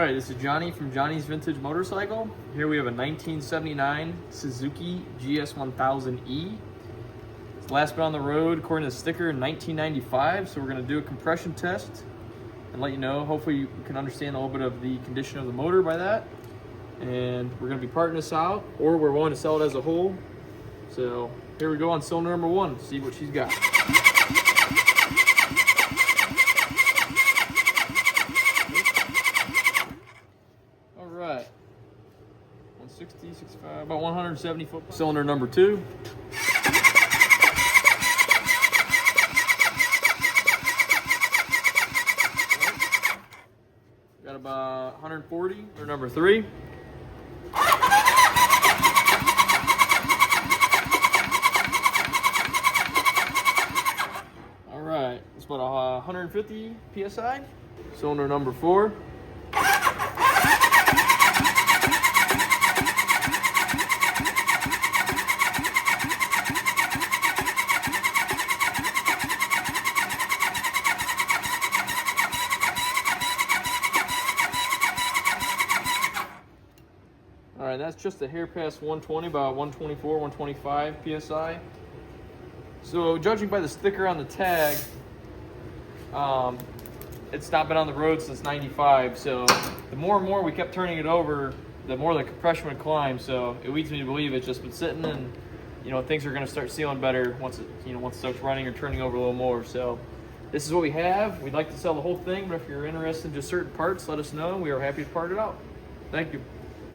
Alright, this is Johnny from Johnny's Vintage Motorcycle. Here we have a 1979 Suzuki GS1000e. It's last been on the road, according to the sticker, in 1995. So we're going to do a compression test and let you know. Hopefully you can understand a little bit of the condition of the motor by that. And we're going to be parting this out, or we're willing to sell it as a whole. So here we go on cylinder number 1, see what she's got. Alright, 160, 65, about 170 foot. Cylinder number 2. Got about 140. Cylinder number 3. Alright, it's about 150 PSI. Cylinder number 4. All right, that's just a hair past 120, about 124, 125 PSI. So judging by the sticker on the tag, it's not been on the road since 95. So the more and more we kept turning it over, the more the compression would climb. So it leads me to believe it's just been sitting, and things are going to start sealing better once it starts running or turning over a little more. So this is what we have. We'd like to sell the whole thing, but if you're interested in just certain parts, let us know. We are happy to part it out. Thank you.